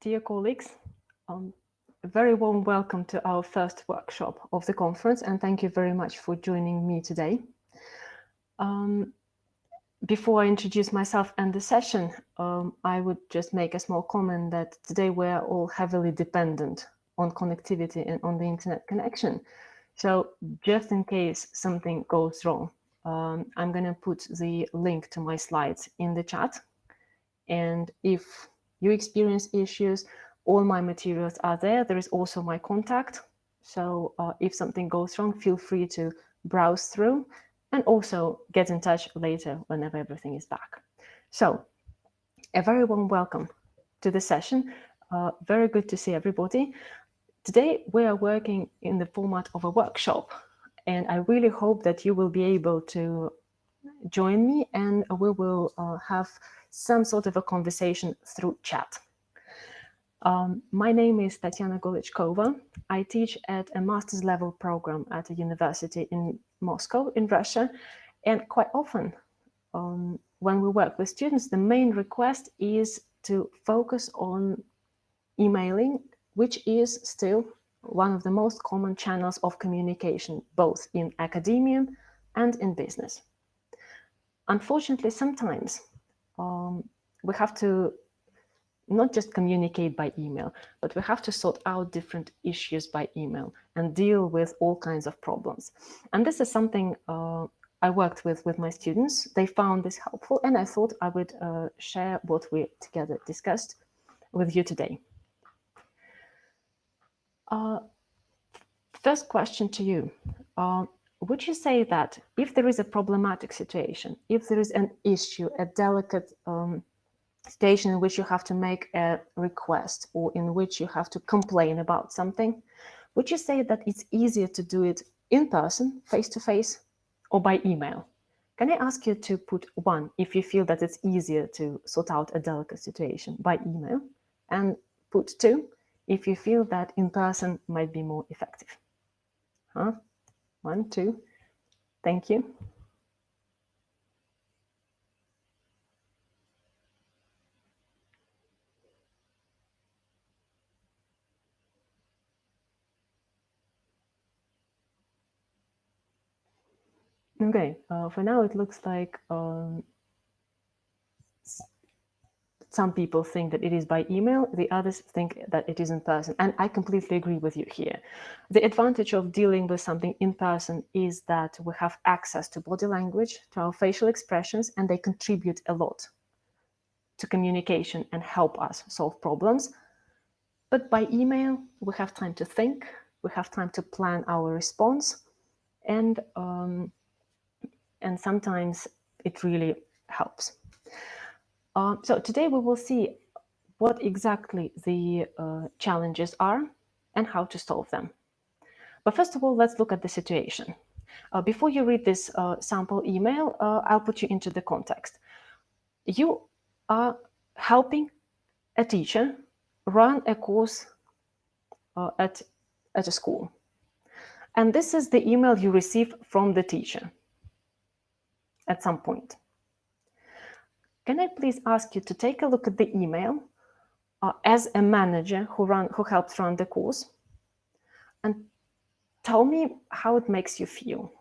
Dear colleagues, a very warm welcome to our first workshop of the conference, and thank you very much for joining me today. Before I introduce myself and the session, I would just make a small comment that today we're all heavily dependent on connectivity and on the internet connection. So just in case something goes wrong, I'm going to put the link to my slides in the chat. And if you experience issues, all my materials are there. There is also my contact. So if something goes wrong, feel free to browse through and also get in touch later whenever everything is back. So a very warm welcome to the session. Very good to see everybody. Today we are working in the format of a workshop, and I really hope that you will be able to join me and we will have some sort of a conversation through chat. My name is Golechkova. I teach at a master's level program at a university in Moscow in Russia, and quite often when we work with students, the main request is to focus on emailing, which is still one of the most common channels of communication, both in academia and in business. Unfortunately, sometimes we have to not just communicate by email, but we have to sort out different issues by email and deal with all kinds of problems. And this is something I worked with my students. They found this helpful, and I thought I would share what we together discussed with you today. First question to you. Would you say that if there is a problematic situation, if there is an issue, a delicate situation in which you have to make a request or in which you have to complain about something, would you say that it's easier to do it in person, face-to-face, or by email? Can I ask you to put 1 if you feel that it's easier to sort out a delicate situation by email, and put 2 if you feel that in person might be more effective? 1, 2. Thank you. Okay, for now it looks like some people think that it is by email, the others think that it is in person, and I completely agree with you here. The advantage of dealing with something in person is that we have access to body language, to our facial expressions, and they contribute a lot to communication and help us solve problems. But by email, we have time to think, we have time to plan our response, and sometimes it really helps. So today we will see what exactly the challenges are and how to solve them. But first of all, let's look at the situation. Before you read this sample email, I'll put you into the context. You are helping a teacher run a course at a school. And this is the email you receive from the teacher at some point. Can I please ask you to take a look at the email as a manager who helps run the course, and tell me how it makes you feel.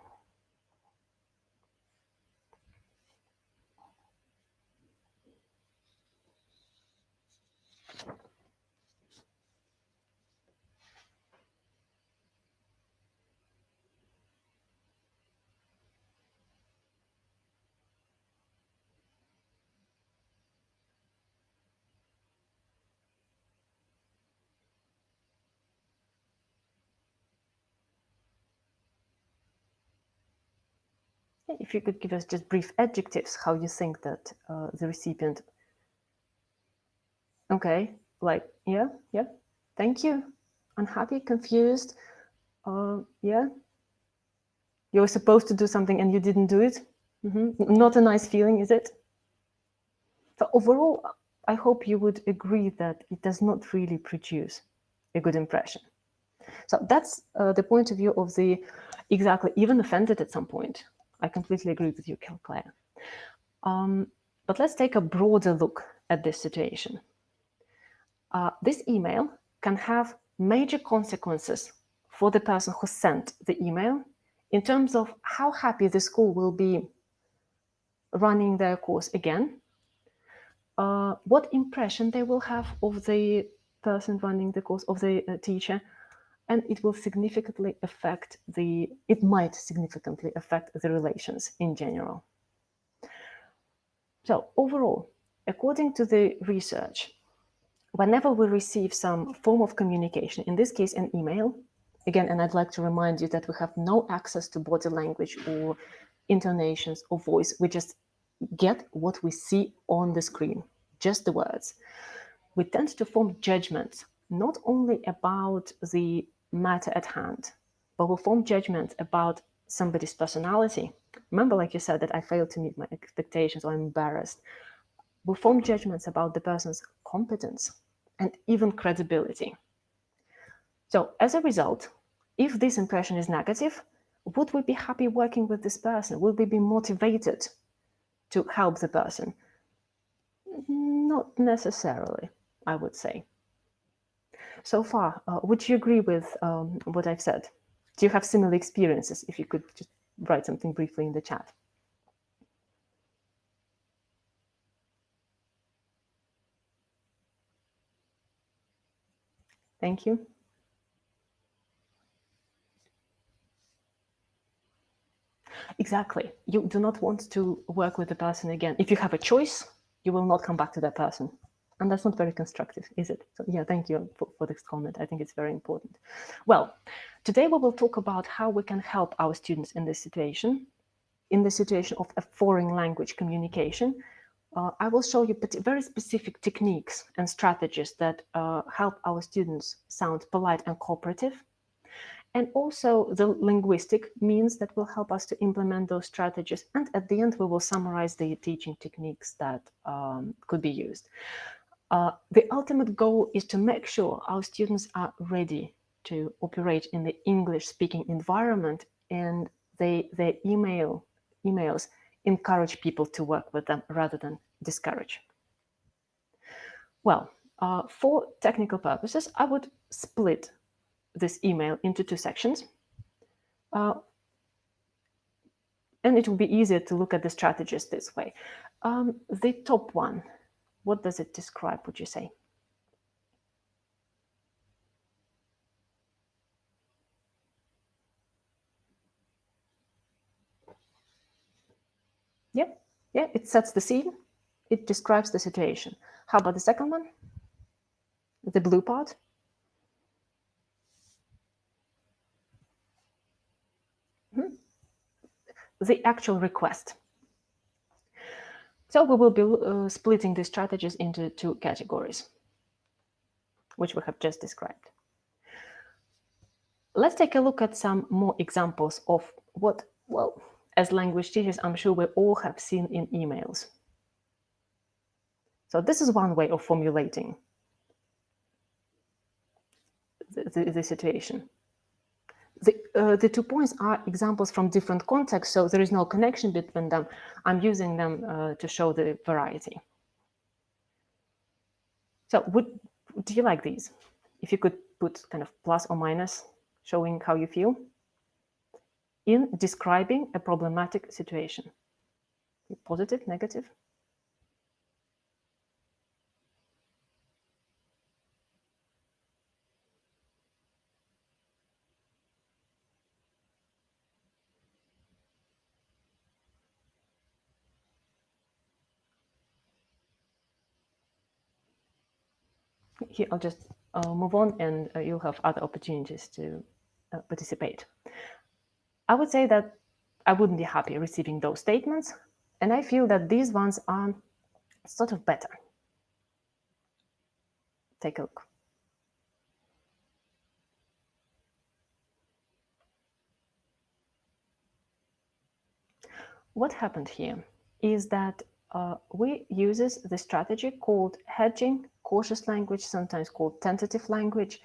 If you could give us just brief adjectives, how you think that the recipient. Okay, like, yeah, thank you. Unhappy, confused, yeah. You were supposed to do something and you didn't do it. Not a nice feeling, is it? So overall, I hope you would agree that it does not really produce a good impression. So that's the point of view of the exactly, even offended at some point. I completely agree with you, Claire. But let's take a broader look at this situation. This email can have major consequences for the person who sent the email in terms of how happy the school will be running their course again, what impression they will have of the person running the course, of the teacher, and it will significantly affect it might significantly affect the relations in general. So overall, according to the research, whenever we receive some form of communication, in this case an email, again, and I'd like to remind you that we have no access to body language or intonations or voice, we just get what we see on the screen, just the words. We tend to form judgments, not only about the matter at hand, but we form judgments about somebody's personality. Remember, like you said, that I failed to meet my expectations or I'm embarrassed. We form judgments about the person's competence and even credibility. So as a result, if this impression is negative, would we be happy working with this person? Would we be motivated to help the person? Not necessarily, I would say. So far, would you agree with what I've said? Do you have similar experiences? If you could just write something briefly in the chat. Thank you. Exactly. You do not want to work with the person again. If you have a choice, you will not come back to that person. And that's not very constructive, is it? So yeah, thank you for this comment. I think it's very important. Well, today we will talk about how we can help our students in this situation of a foreign language communication. I will show you very specific techniques and strategies that help our students sound polite and cooperative, and also the linguistic means that will help us to implement those strategies. And at the end, we will summarize the teaching techniques that could be used. The ultimate goal is to make sure our students are ready to operate in the English-speaking environment, and their emails encourage people to work with them rather than discourage. Well, for technical purposes, I would split this email into two sections. And it will be easier to look at the strategies this way. The top one, what does it describe, would you say? Yeah, it sets the scene. It describes the situation. How about the second one? The blue part? The actual request. So we will be splitting the strategies into two categories, which we have just described. Let's take a look at some more examples of what, well, as language teachers, I'm sure we all have seen in emails. So this is one way of formulating the situation. The 2 points are examples from different contexts, so there is no connection between them. I'm using them to show the variety. So do you like these? If you could put kind of plus or minus, showing how you feel in describing a problematic situation. Positive, negative? Here, I'll just move on, and you'll have other opportunities to participate. I would say that I wouldn't be happy receiving those statements, and I feel that these ones are sort of better. Take a look. What happened here is that we uses the strategy called hedging, cautious language, sometimes called tentative language.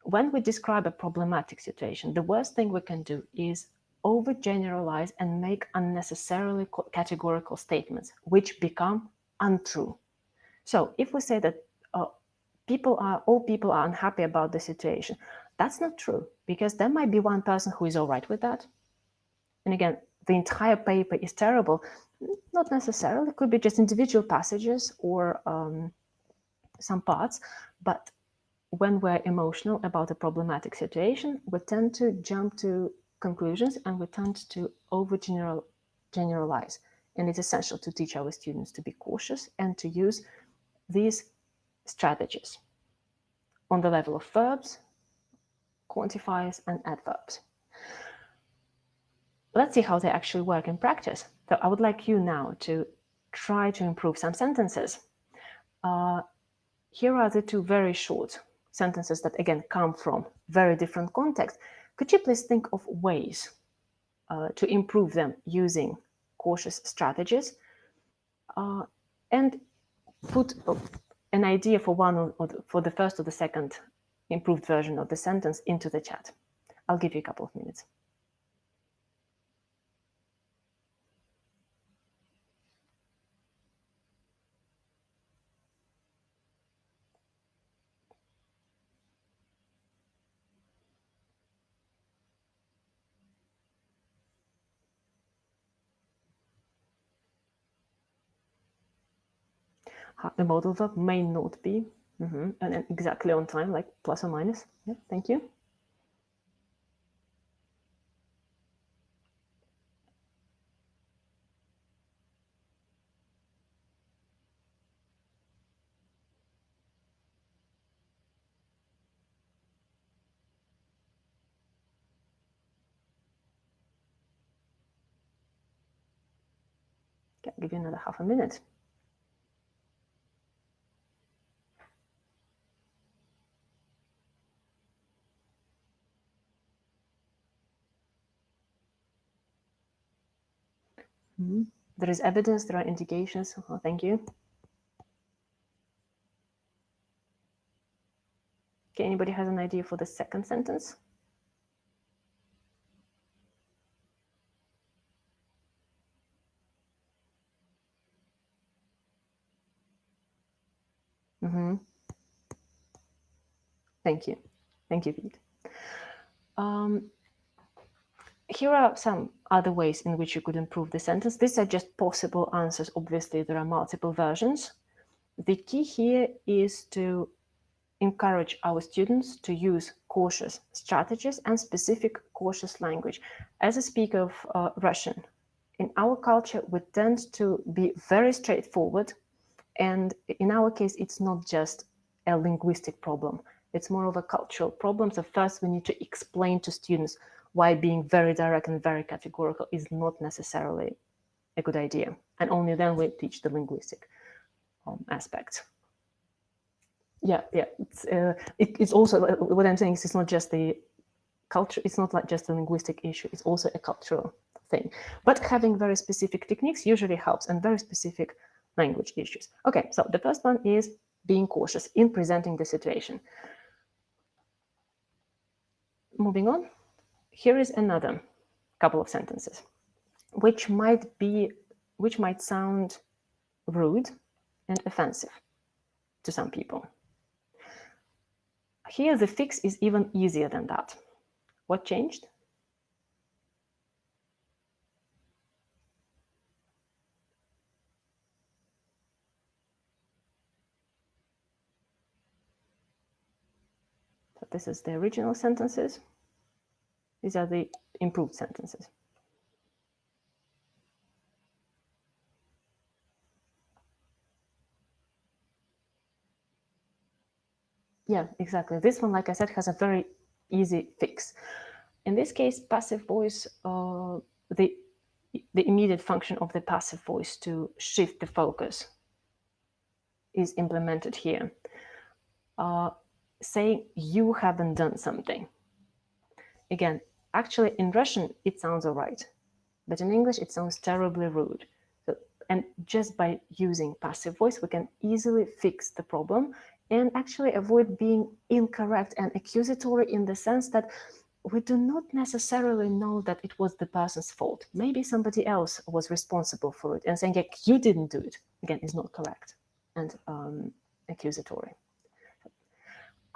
When we describe a problematic situation, the worst thing we can do is overgeneralize and make unnecessarily categorical statements, which become untrue. So if we say that all people are unhappy about the situation. That's not true, because there might be one person who is all right with that. And again, the entire paper is terrible. Not necessarily, it could be just individual passages or some parts, but when we're emotional about a problematic situation, we tend to jump to conclusions and we tend to generalize. And it's essential to teach our students to be cautious and to use these strategies on the level of verbs, quantifiers, and adverbs. Let's see how they actually work in practice. So I would like you now to try to improve some sentences. Here are the two very short sentences that, again, come from very different contexts. Could you please think of ways to improve them using cautious strategies, and put an idea for one or for the first or the second improved version of the sentence into the chat. I'll give you a couple of minutes. The modal verb may not be and exactly on time, like plus or minus. Yeah, thank you. Okay, I'll give you another half a minute. There is evidence, there are indications. Oh, thank you. Okay, anybody has an idea for the second sentence? Thank you. Thank you, Pete. Here are some other ways in which you could improve the sentence. These are just possible answers. Obviously, there are multiple versions. The key here is to encourage our students to use cautious strategies and specific cautious language. As a speaker of Russian, in our culture, we tend to be very straightforward. And in our case, it's not just a linguistic problem. It's more of a cultural problem. So first, we need to explain to students why being very direct and very categorical is not necessarily a good idea. And only then we teach the linguistic aspects. Yeah. It's also, what I'm saying is, it's not just the culture, it's not like just a linguistic issue, it's also a cultural thing. But having very specific techniques usually helps, and very specific language issues. Okay, so the first one is being cautious in presenting the situation. Moving on, here is another couple of sentences, which might sound rude and offensive to some people. Here, the fix is even easier than that. What changed? So this is the original sentences. These are the improved sentences. Yeah, exactly. This one, like I said, has a very easy fix. In this case, passive voice, the immediate function of the passive voice to shift the focus is implemented here. Saying you haven't done something. Again, actually in Russian, it sounds all right, but in English, it sounds terribly rude. So, and just by using passive voice, we can easily fix the problem and actually avoid being incorrect and accusatory, in the sense that we do not necessarily know that it was the person's fault. Maybe somebody else was responsible for it, and saying, like, you didn't do it, again, is not correct and accusatory.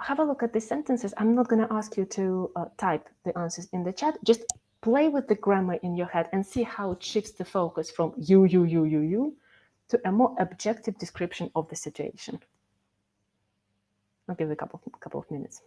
have a look at these sentences. I'm not going to ask you to type the answers in the chat. Just play with the grammar in your head and see how it shifts the focus from you, to a more objective description of the situation. I'll give it a couple of minutes.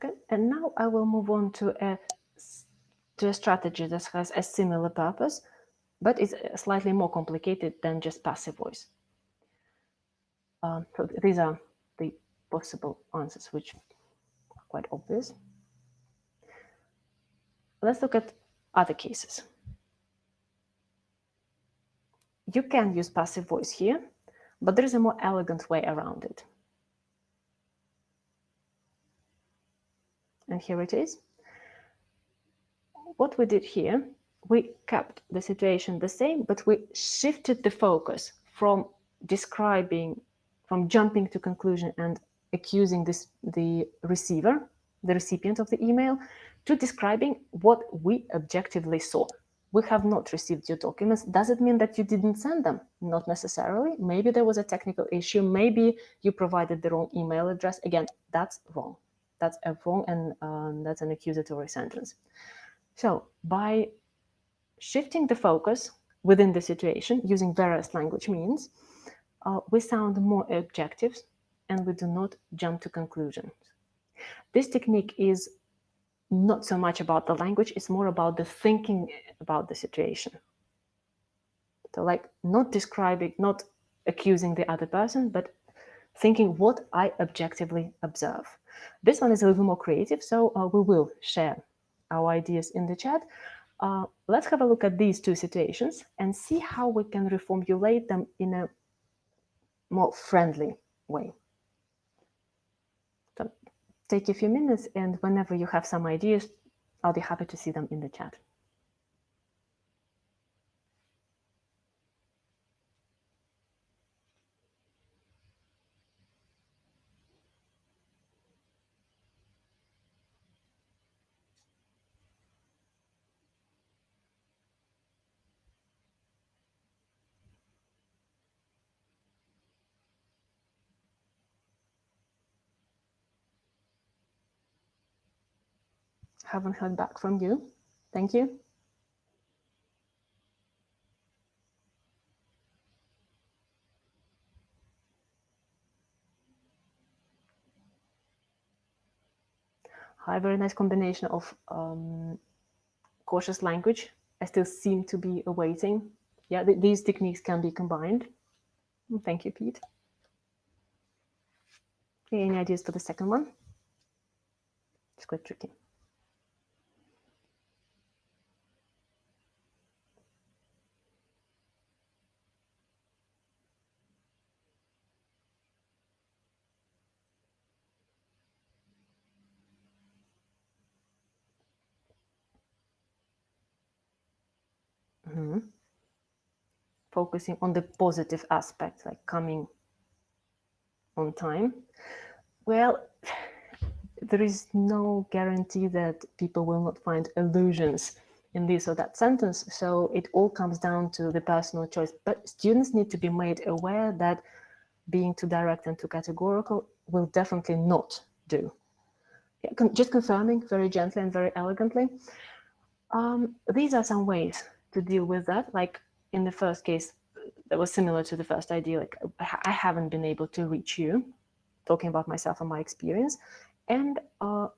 Okay, and now I will move on to a strategy that has a similar purpose, but is slightly more complicated than just passive voice. So these are the possible answers, which are quite obvious. Let's look at other cases. You can use passive voice here, but there is a more elegant way around it. And here it is. What we did here, we kept the situation the same, but we shifted the focus from describing, from jumping to conclusion and accusing the receiver, the recipient of the email, to describing what we objectively saw. We have not received your documents. Does it mean that you didn't send them? Not necessarily. Maybe there was a technical issue. Maybe you provided the wrong email address. Again, that's wrong. That's a wrong, and that's an accusatory sentence. So by shifting the focus within the situation using various language means, we sound more objective and we do not jump to conclusions. This technique is not so much about the language, it's more about the thinking about the situation. So like not describing, not accusing the other person, but thinking what I objectively observe. This one is a little more creative, so we will share our ideas in the chat. Let's have a look at these two situations and see how we can reformulate them in a more friendly way. So take a few minutes, and whenever you have some ideas, I'll be happy to see them in the chat. Haven't heard back from you. Thank you. Hi, very nice combination of cautious language. I still seem to be awaiting. Yeah, these techniques can be combined. Thank you, Pete. Okay, any ideas for the second one? It's quite tricky. Focusing on the positive aspect, like coming on time. Well, there is no guarantee that people will not find allusions in this or that sentence. So it all comes down to the personal choice. But students need to be made aware that being too direct and too categorical will definitely not do. Yeah, just confirming very gently and very elegantly. These are some ways to deal with that. Like in the first case, that was similar to the first idea, like I haven't been able to reach you, talking about myself and my experience, and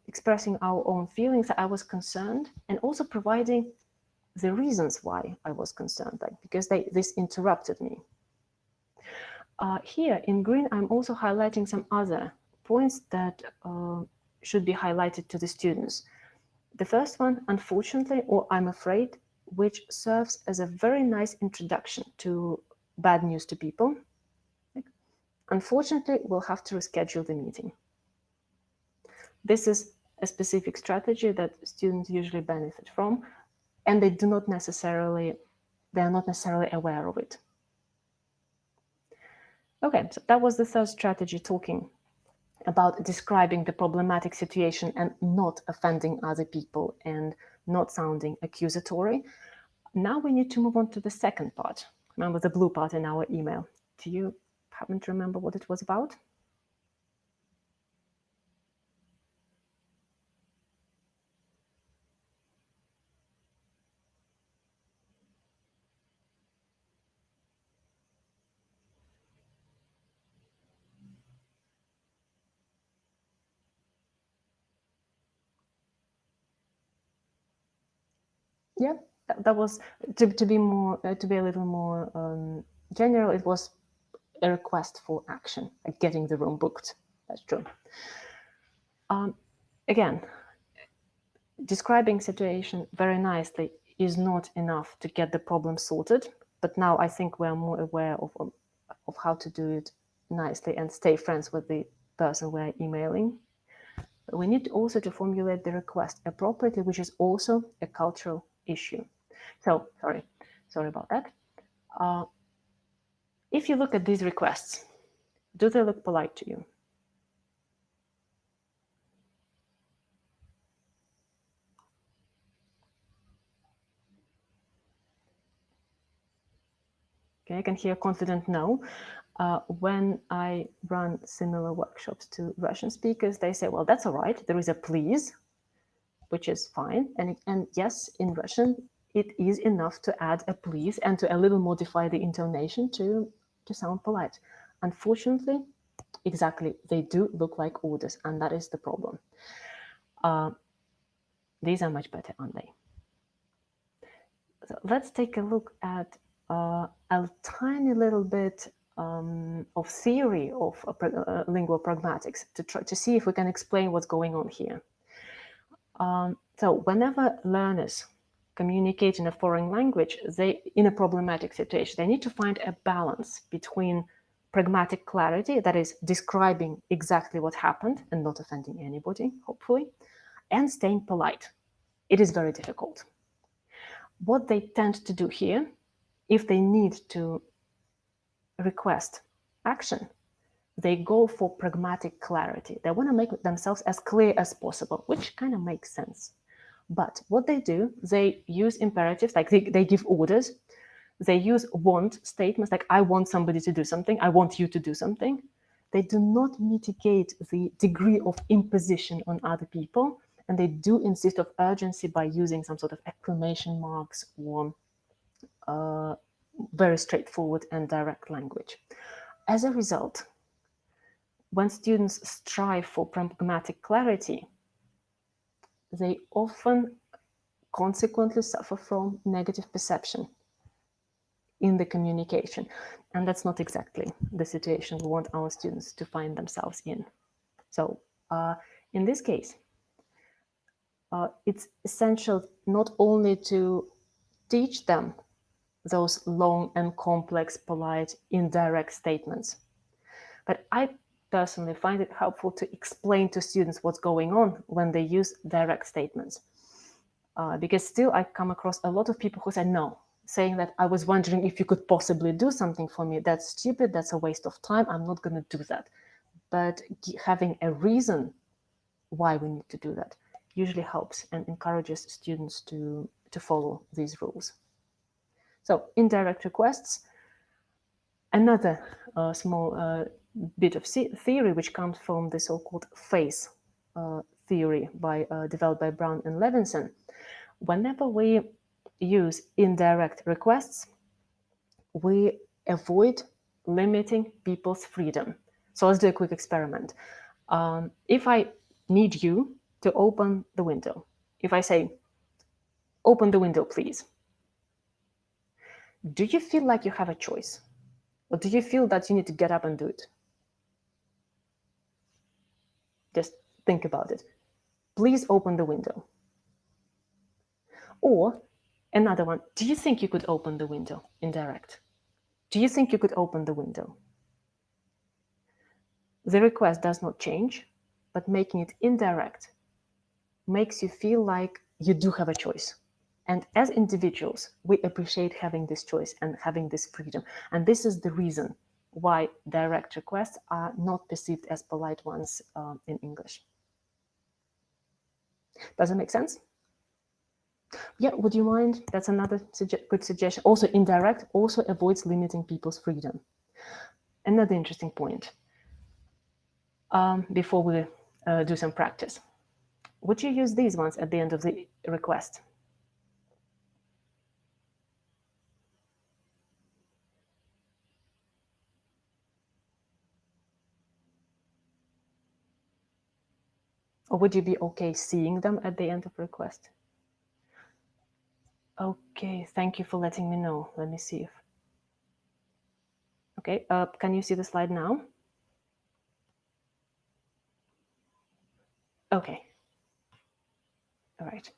expressing our own feelings that I was concerned, and also providing the reasons why I was concerned, like because this interrupted me. Here in green, I'm also highlighting some other points that should be highlighted to the students. The first one, unfortunately, or I'm afraid, which serves as a very nice introduction to bad news to people. Unfortunately, we'll have to reschedule the meeting. This is a specific strategy that students usually benefit from, and they are not necessarily aware of it. Okay, so that was the third strategy, talking about describing the problematic situation and not offending other people and not sounding accusatory. Now we need to move on to the second part. Remember the blue part in our email. Do you happen to remember what it was about? Yeah, that was to be a little more general. It was a request for action, like getting the room booked. That's true. Again, describing situation very nicely is not enough to get the problem sorted. But now I think we're more aware of how to do it nicely and stay friends with the person we're emailing. We need also to formulate the request appropriately, which is also a cultural issue. So, sorry about that. If you look at these requests, do they look polite to you? Okay, I can hear a confident no. When I run similar workshops to Russian speakers, they say, well, that's all right. There is a please, which is fine. And yes, in Russian, it is enough to add a please and to a little modify the intonation to sound polite. Unfortunately, exactly, they do look like orders, and that is the problem. These are much better, aren't they? So let's take a look at a tiny little bit of theory of lingual pragmatics to try to see if we can explain what's going on here. So whenever learners communicate in a foreign language, they, in a problematic situation, they need to find a balance between pragmatic clarity, that is describing exactly what happened and not offending anybody, hopefully, and staying polite. It is very difficult. What they tend to do here, if they need to request action, they go for pragmatic clarity. They want to make themselves as clear as possible, which kind of makes sense. But what they do, they use imperatives, like they give orders. They use want statements, like I want somebody to do something, I want you to do something. They do not mitigate the degree of imposition on other people, and they do insist of urgency by using some sort of exclamation marks or very straightforward and direct language. As a result, when students strive for pragmatic clarity, they often consequently suffer from negative perception in the communication. And that's not exactly the situation we want our students to find themselves in. So in this case, it's essential not only to teach them those long and complex, polite, indirect statements, but I personally find it helpful to explain to students what's going on when they use direct statements. Because still I come across a lot of people who say no, saying that I was wondering if you could possibly do something for me. That's stupid, that's a waste of time, I'm not going to do that. But having a reason why we need to do that usually helps and encourages students to follow these rules. So indirect requests, another small bit of theory which comes from the so-called phase theory developed by Brown and Levinson. Whenever we use indirect requests, we avoid limiting people's freedom. So let's do a quick experiment. If I need you to open the window, if I say, open the window, please, do you feel like you have a choice? Or do you feel that you need to get up and do it? Just think about it. Please open the window. Or another one, do you think you could open the window? Indirect. Do you think you could open the window? The request does not change, but making it indirect makes you feel like you do have a choice. And as individuals, we appreciate having this choice and having this freedom. And this is the reason why direct requests are not perceived as polite ones in English. Does it make sense? Yeah, would you mind? That's another good suggestion. Also, indirect also avoids limiting people's freedom. Another interesting point before we do some practice. Would you use these ones at the end of the request? Or would you be okay seeing them at the end of request? Okay, thank you for letting me know. Let me see if... Okay, can you see the slide now? Okay. All right.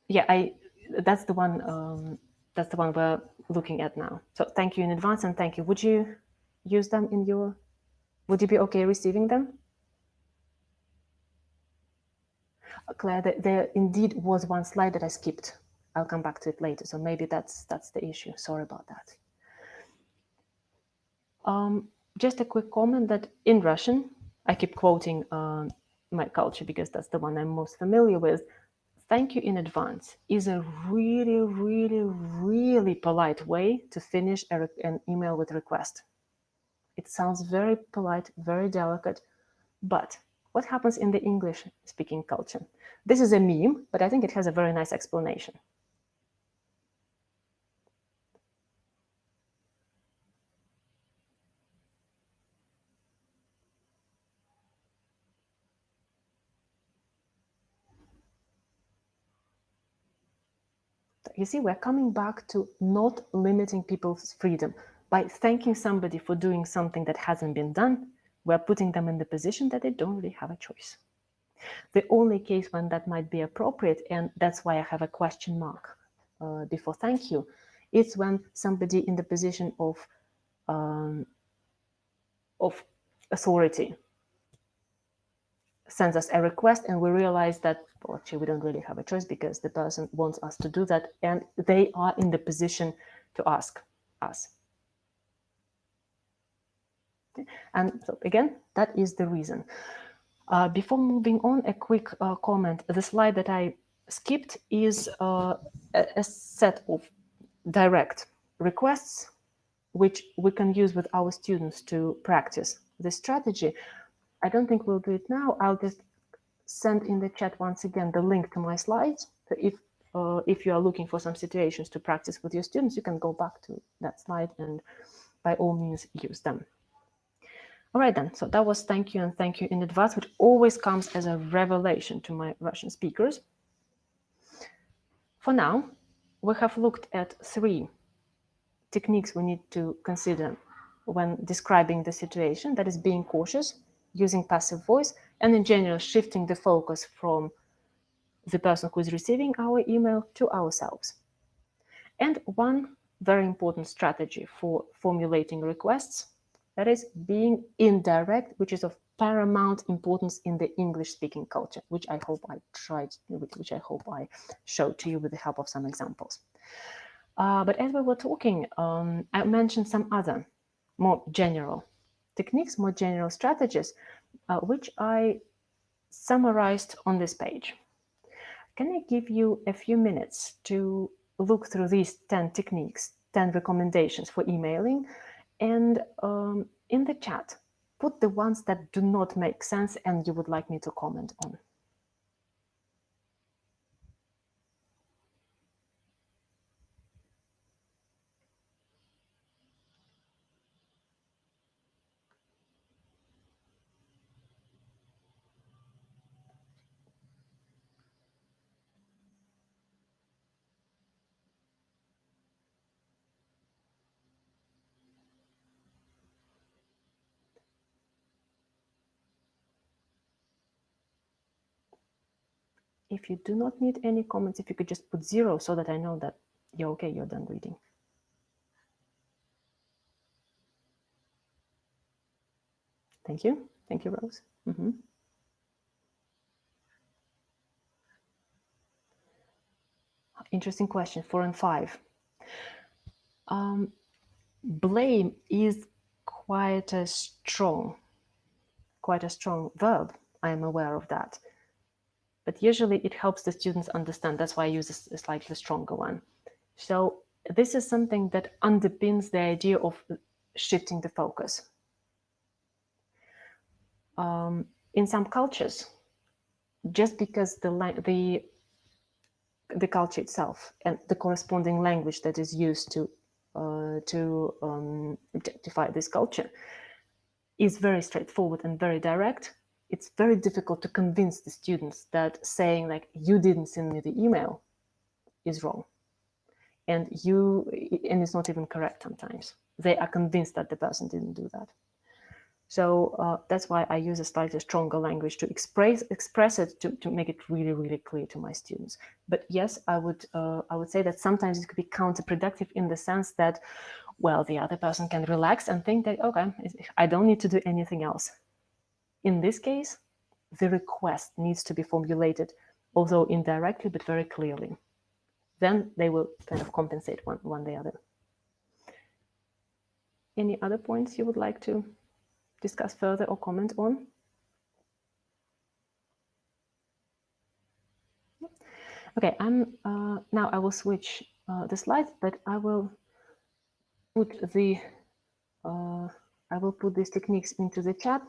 Yeah, that's the one. That's the one we're looking at now. So thank you in advance, and thank you. Would you use them in your? Would you be okay receiving them? Claire, there indeed was one slide that I skipped. I'll come back to it later. So maybe that's the issue. Sorry about that. Just a quick comment that in Russian, I keep quoting my culture because that's the one I'm most familiar with. Thank you in advance is a really, really, really polite way to finish an email with a request. It sounds very polite, very delicate, but what happens in the English-speaking culture? This is a meme, but I think it has a very nice explanation. You see, we're coming back to not limiting people's freedom. By thanking somebody for doing something that hasn't been done, we're putting them in the position that they don't really have a choice. The only case when that might be appropriate, and that's why I have a question mark before thank you, it's when somebody in the position of authority sends us a request and we realize that, well, actually we don't really have a choice because the person wants us to do that and they are in the position to ask us. And so again, that is the reason. Before moving on, a quick comment. The slide that I skipped is a set of direct requests which we can use with our students to practice this strategy. I don't think we'll do it now. I'll just send in the chat once again the link to my slides. So if you are looking for some situations to practice with your students, you can go back to that slide and by all means use them. All right then, so that was thank you and thank you in advance, which always comes as a revelation to my Russian speakers. For now, we have looked at 3 techniques we need to consider when describing the situation, that is being cautious, using passive voice, and in general shifting the focus from the person who is receiving our email to ourselves. And one very important strategy for formulating requests, that is being indirect, which is of paramount importance in the English-speaking culture, which I hope I showed to you with the help of some examples. But as we were talking, I mentioned some other more general techniques, more general strategies, which I summarized on this page. Can I give you a few minutes to look through these 10 techniques, 10 recommendations for emailing, and in the chat, put the ones that do not make sense and you would like me to comment on. If you do not need any comments, if you could just put 0 so that I know that you're okay, you're done reading. Thank you. Thank you, Rose. Interesting question, 4 and 5. Blame is quite a strong verb. I am aware of that. But usually it helps the students understand. That's why I use a slightly stronger one. So this is something that underpins the idea of shifting the focus. In some cultures, just because the culture itself and the corresponding language that is used to objectify this culture is very straightforward and very direct, it's very difficult to convince the students that saying like, you didn't send me the email is wrong. And it's not even correct sometimes. They are convinced that the person didn't do that. So that's why I use a slightly stronger language to express it, to make it really, really clear to my students. But yes, I would say that sometimes it could be counterproductive in the sense that, well, the other person can relax and think that, okay, I don't need to do anything else. In this case, the request needs to be formulated, although indirectly, but very clearly. Then they will kind of compensate one the other. Any other points you would like to discuss further or comment on? Okay, now I will switch the slides, but I will put these techniques into the chat.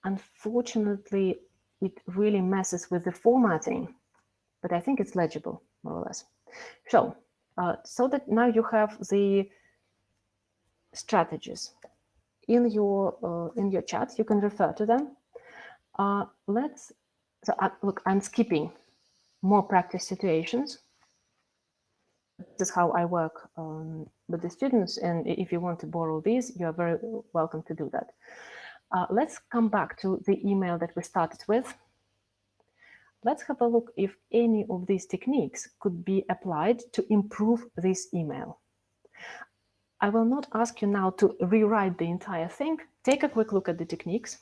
Unfortunately, it really messes with the formatting, but I think it's legible, more or less. So that now you have the strategies in your chat. You can refer to them. Look, I'm skipping more practice situations. This is how I work with the students, and if you want to borrow these, you are very welcome to do that. Let's come back to the email that we started with. Let's have a look if any of these techniques could be applied to improve this email. I will not ask you now to rewrite the entire thing. Take a quick look at the techniques.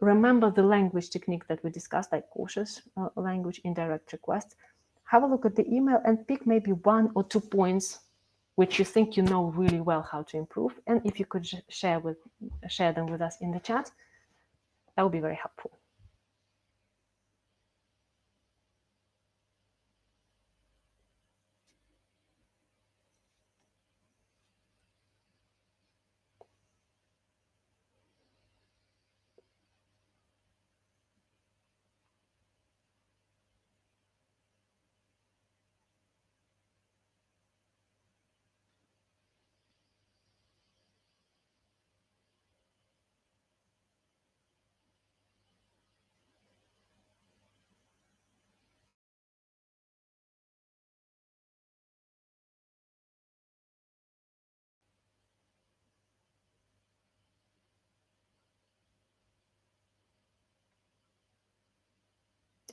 Remember the language technique that we discussed, like cautious language, indirect request. Have a look at the email and pick maybe 1 or 2 points which you think you know really well how to improve. And if you could share them with us in the chat, that would be very helpful.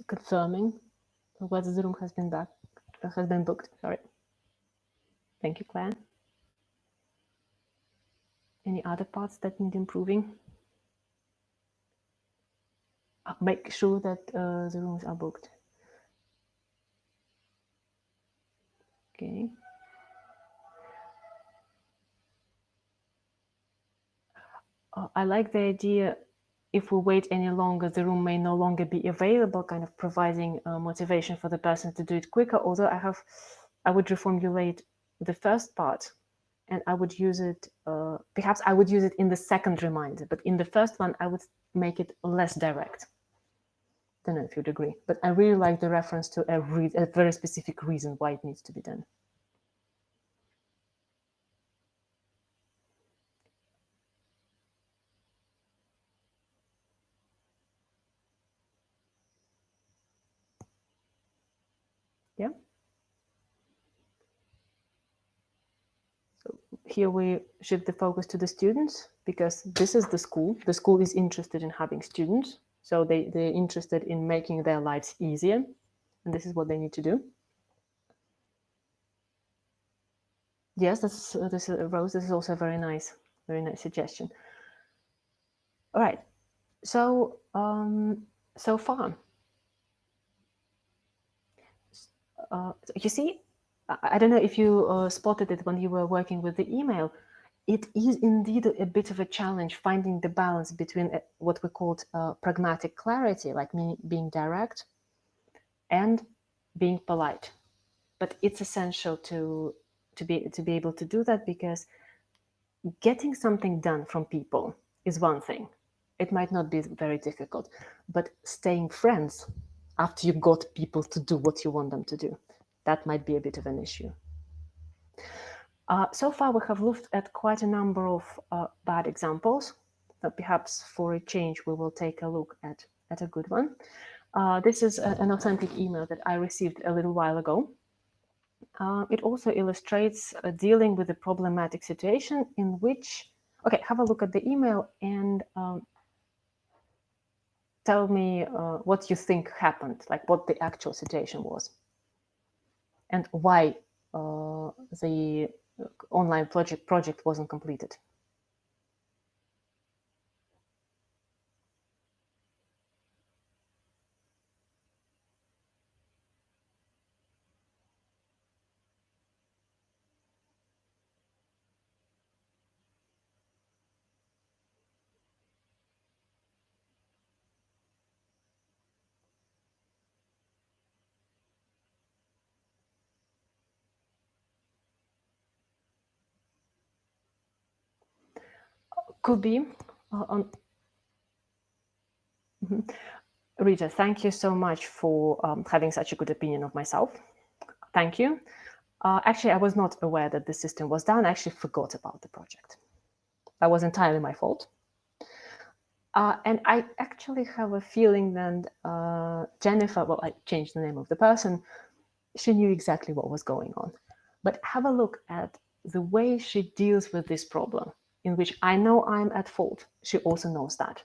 Confirming whether the room has been booked. Sorry. Thank you, Claire. Any other parts that need improving? Make sure that the rooms are booked. Okay. I like the idea, if we wait any longer, the room may no longer be available, kind of providing motivation for the person to do it quicker. Although I would reformulate the first part, and I would use it, perhaps I would use it in the second reminder, but in the first one, I would make it less direct. Don't know if you'd agree, but I really like the reference to a very specific reason why it needs to be done. Yeah. So here we shift the focus to the students, because this is the school. The school is interested in having students. So they're interested in making their lives easier. And this is what they need to do. Yes, this is Rose. This is also a very nice suggestion. All right. So so far, you see, I don't know if you spotted it when you were working with the email. It is indeed a bit of a challenge finding the balance between what we called pragmatic clarity, like being direct, and being polite. But it's essential to be able to do that, because getting something done from people is one thing. It might not be very difficult, but staying friends after you got people to do what you want them to do, that might be a bit of an issue. So far, we have looked at quite a number of bad examples, but perhaps for a change, we will take a look at a good one. This is an authentic email that I received a little while ago. It also illustrates dealing with a problematic situation in which, okay, have a look at the email and tell me what you think happened, like what the actual situation was, and why the online project wasn't completed. Could be. Rita, thank you so much for having such a good opinion of myself. Thank you. Actually, I was not aware that the system was down. I actually forgot about the project. That was entirely my fault. And I actually have a feeling that Jennifer, well, I changed the name of the person, she knew exactly what was going on. But have a look at the way she deals with this problem, in which I know I'm at fault. She also knows that.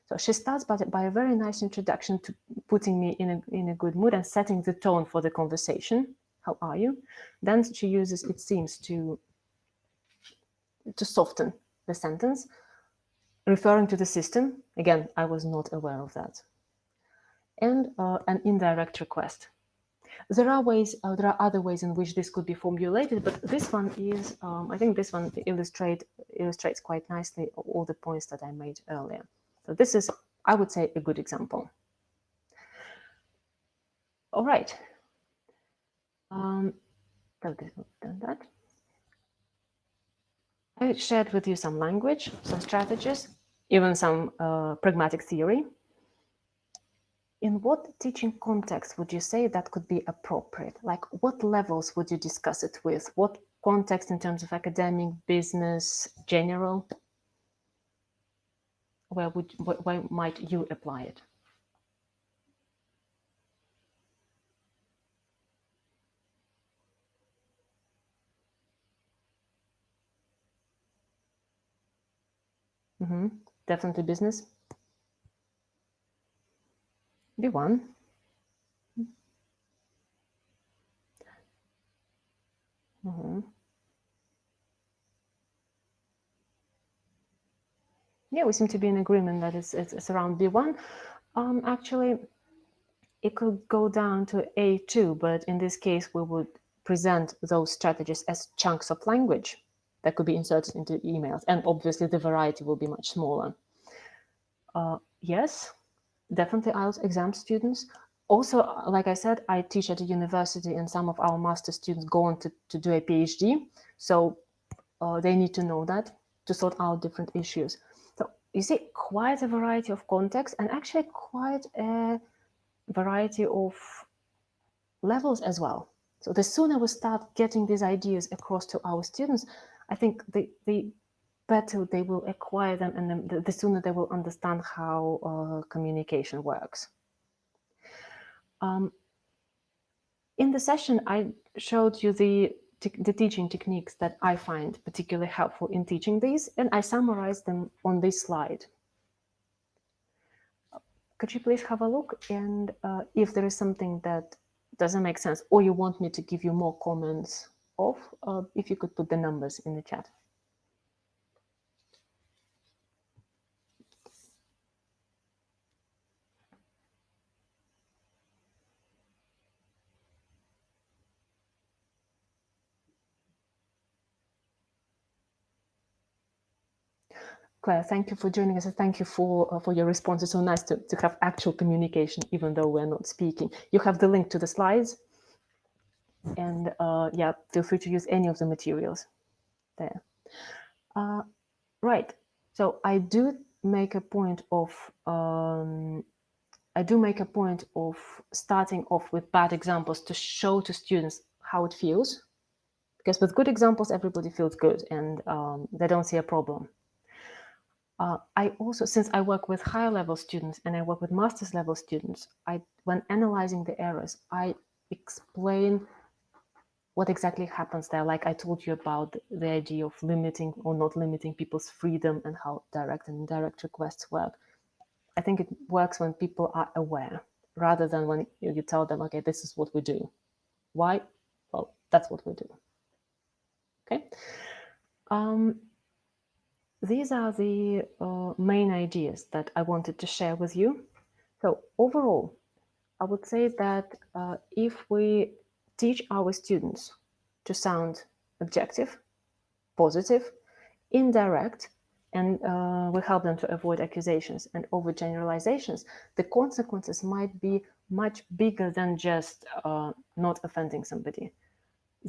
So she starts by a very nice introduction to putting me in a good mood and setting the tone for the conversation. How are you? Then she uses, it seems, to soften the sentence, referring to the system. Again, I was not aware of that. And an indirect request. There are other ways in which this could be formulated, but this one is, I think this one illustrates quite nicely all the points that I made earlier. So this is, I would say, a good example. All right. So this will done that. I shared with you some language, some strategies, even some pragmatic theory. In what teaching context would you say that could be appropriate? Like, what levels would you discuss it with? What context in terms of academic, business, general? Where might you apply it? Definitely business. B1. Yeah, we seem to be in agreement that it's around B1. Actually, it could go down to A2, but in this case, we would present those strategies as chunks of language that could be inserted into emails. And obviously, the variety will be much smaller. Yes, definitely IELTS exam students. Also, like I said, I teach at a university, and some of our master students go on to do a PhD. So they need to know that to sort out different issues. So you see quite a variety of contexts, and actually quite a variety of levels as well. So the sooner we start getting these ideas across to our students, I think the better they will acquire them, and the sooner they will understand how communication works. In the session, I showed you the teaching techniques that I find particularly helpful in teaching these, and I summarized them on this slide. Could you please have a look, and if there is something that doesn't make sense, or you want me to give you more comments of, if you could put the numbers in the chat. Claire, thank you for joining us, and thank you for your response. It's so nice to have actual communication, even though we're not speaking. You have the link to the slides, and yeah, feel free to use any of the materials there. Right. So I do make a point of starting off with bad examples to show to students how it feels, because with good examples, everybody feels good and they don't see a problem. I also, since I work with higher level students and I work with master's level students, when analyzing the errors, I explain what exactly happens there. Like I told you about the idea of limiting or not limiting people's freedom and how direct and indirect requests work. I think it works when people are aware, rather than when you tell them, okay, this is what we do. Why? Well, that's what we do. Okay. These are the main ideas that I wanted to share with you. So overall, I would say that if we teach our students to sound objective, positive, indirect, and we help them to avoid accusations and overgeneralizations, the consequences might be much bigger than just not offending somebody.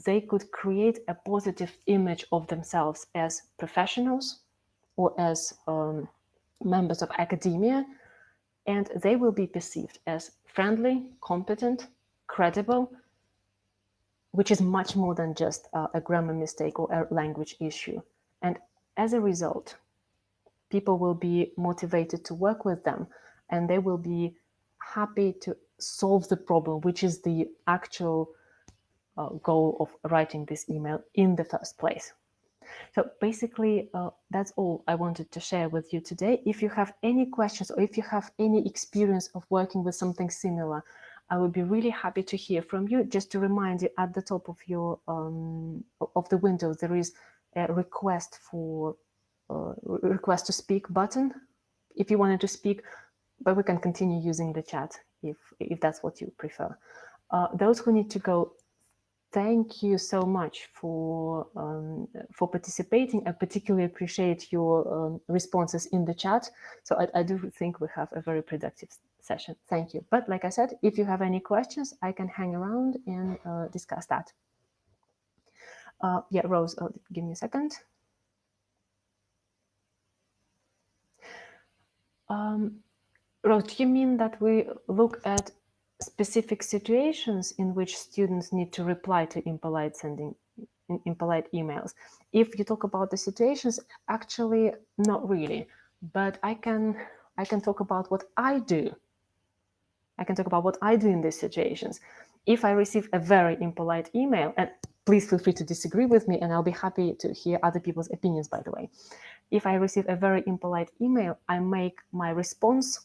They could create a positive image of themselves as professionals or as members of academia, and they will be perceived as friendly, competent, credible, which is much more than just a grammar mistake or a language issue. And as a result, people will be motivated to work with them, and they will be happy to solve the problem, which is the actual goal of writing this email in the first place. So basically, that's all I wanted to share with you today. If you have any questions or if you have any experience of working with something similar, I would be really happy to hear from you. Just to remind you, at the top of your of the window, there is a request to speak button. If you wanted to speak, but we can continue using the chat if that's what you prefer. Those who need to go, thank you so much for participating. I particularly appreciate your responses in the chat. So I do think we have a very productive session. Thank you. But like I said, if you have any questions, I can hang around and discuss that. Yeah, Rose, give me a second. Rose, do you mean that we look at specific situations in which students need to reply to impolite emails? If you talk about the situations, actually not really, but I can talk about what I do. I can talk about what I do in these situations. If I receive a very impolite email, and please feel free to disagree with me, and I'll be happy to hear other people's opinions, by the way. If I receive a very impolite email, I make my response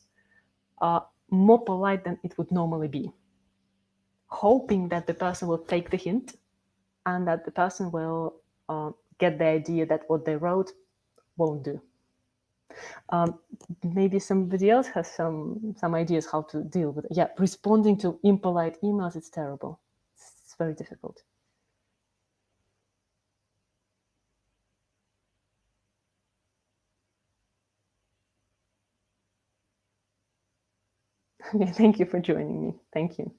more polite than it would normally be, hoping that the person will take the hint and that the person will get the idea that what they wrote won't do. Maybe somebody else has some ideas how to deal with it. Yeah, responding to impolite emails, it's terrible. It's very difficult. Okay, thank you for joining me. Thank you.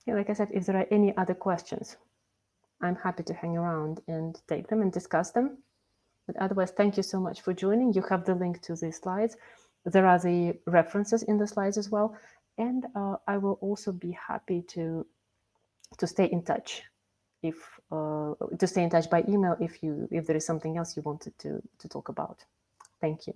Yeah, like I said, if there are any other questions, I'm happy to hang around and take them and discuss them. But otherwise, thank you so much for joining. You have the link to the slides. There are the references in the slides as well. And I will also be happy to stay in touch to stay in touch by email if there is something else you wanted to talk about. Thank you.